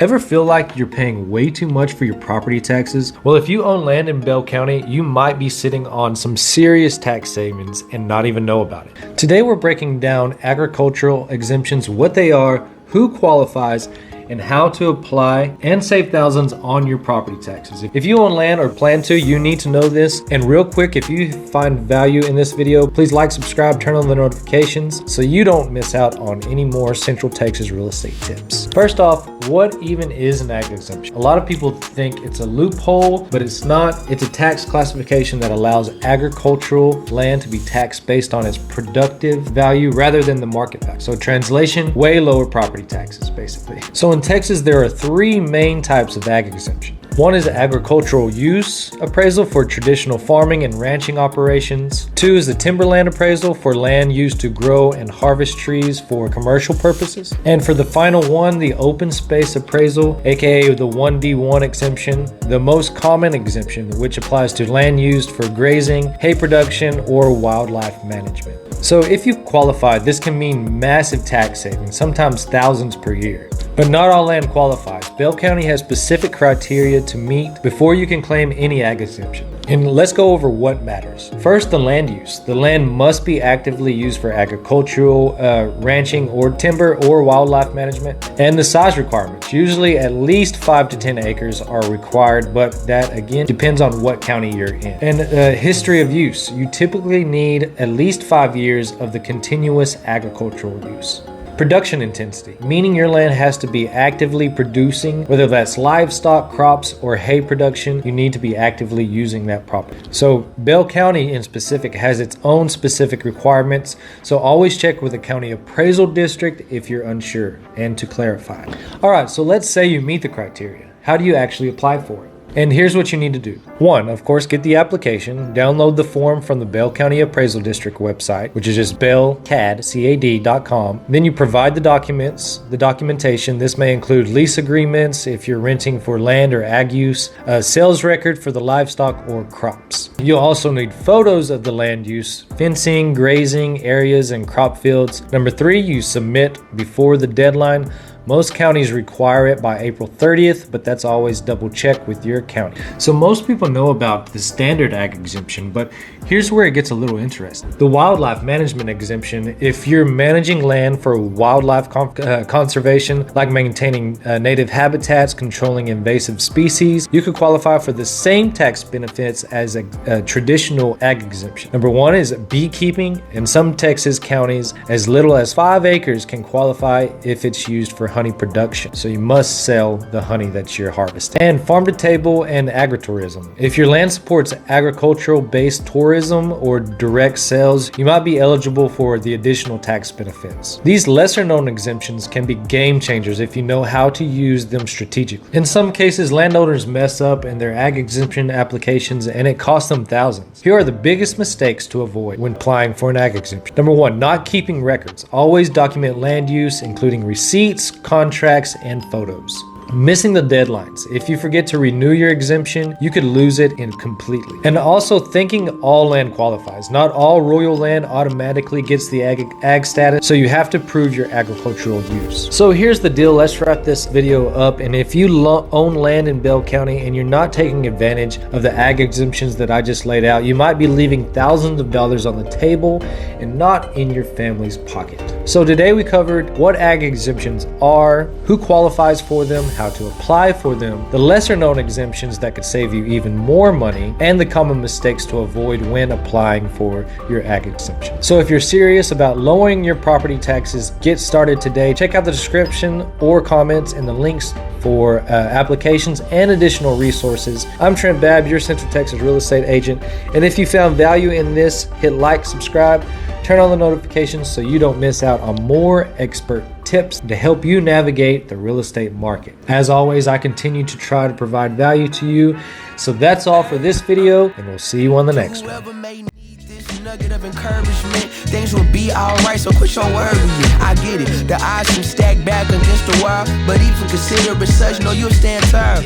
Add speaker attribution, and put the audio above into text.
Speaker 1: Ever feel like you're paying way too much for your property taxes? Well, if you own land in Bell County, you might be sitting on some serious tax savings and not even know about it. Today we're breaking down agricultural exemptions, what they are, who qualifies, and how to apply and save thousands on your property taxes. If you own land or plan to, you need to know this. And real quick, if you find value in this video, please like, subscribe, turn on the notifications so you don't miss out on any more Central Texas real estate tips. First off, what even is an ag exemption? A lot of people think it's a loophole, but it's not. It's a tax classification that allows agricultural land to be taxed based on its productive value rather than the market value. So translation, way lower property taxes, basically. So in Texas, there are three main types of ag exemption. One is agricultural use appraisal for traditional farming and ranching operations. Two is the timberland appraisal for land used to grow and harvest trees for commercial purposes. And for the final one, the open space appraisal, aka the 1D1 exemption, the most common exemption, which applies to land used for grazing, hay production, or wildlife management. So if you qualify, this can mean massive tax savings, sometimes thousands per year. But not all land qualifies. Bell County has specific criteria to meet before you can claim any ag exemption. And let's go over what matters. First, the land use. The land must be actively used for agricultural, ranching, or timber or wildlife management. And the size requirements. Usually at least 5 to 10 acres are required, but that again depends on what county you're in. And history of use. You typically need at least 5 years of the continuous agricultural use. Production intensity, meaning your land has to be actively producing, whether that's livestock, crops, or hay production, you need to be actively using that property. So Bell County in specific has its own specific requirements, so always check with the county appraisal district if you're unsure and to clarify. All right, so let's say you meet the criteria. How do you actually apply for it? And here's what you need to do. One, of course, get the application, download the form from the Bell County Appraisal District website, which is just bellcad.com. Then you provide the documents, the documentation. This may include lease agreements if you're renting for land or ag use, a sales record for the livestock or crops. You'll also need photos of the land use, fencing, grazing areas, and crop fields. Number 3, you submit before the deadline. Most counties require it by April 30th, but that's always double check with your county. So most people know about the standard ag exemption, but here's where it gets a little interesting. The wildlife management exemption, if you're managing land for wildlife conservation, like maintaining native habitats, controlling invasive species, you could qualify for the same tax benefits as a traditional ag exemption. Number 1 is beekeeping. In some Texas counties, as little as 5 acres can qualify if it's used for honey production. So you must sell the honey that you're harvesting. And farm to table and agritourism. If your land supports agricultural based tourism or direct sales, you might be eligible for the additional tax benefits. These lesser known exemptions can be game changers if you know how to use them strategically. In some cases, landowners mess up in their ag exemption applications and it costs them thousands. Here are the biggest mistakes to avoid when applying for an ag exemption. Number 1, not keeping records. Always document land use, including receipts, contracts, and photos. Missing the deadlines. If you forget to renew your exemption, you could lose it completely. And also thinking all land qualifies. Not all royal land automatically gets the ag status, so you have to prove your agricultural use. So here's the deal. Let's wrap this video up. And if you own land in Bell County and you're not taking advantage of the ag exemptions that I just laid out, you might be leaving thousands of dollars on the table and not in your family's pocket. So today we covered what ag exemptions are, who qualifies for them, how to apply for them, the lesser known exemptions that could save you even more money, and the common mistakes to avoid when applying for your ag exemption. So if you're serious about lowering your property taxes, get started today. Check out the description or comments and the links for applications and additional resources. I'm TrentBabb, your Central Texas real estate agent. And if you found value in this, hit like, subscribe, turn on the notifications so you don't miss out on more expert tips to help you navigate the real estate market. As always, I continue to try to provide value to you. So that's all for this video, and we'll see you on the next one. Nugget of encouragement, things will be alright, so quit your worrying. I get it, the odds can stack back against the wall, but even consider it such, know you'll stand tall.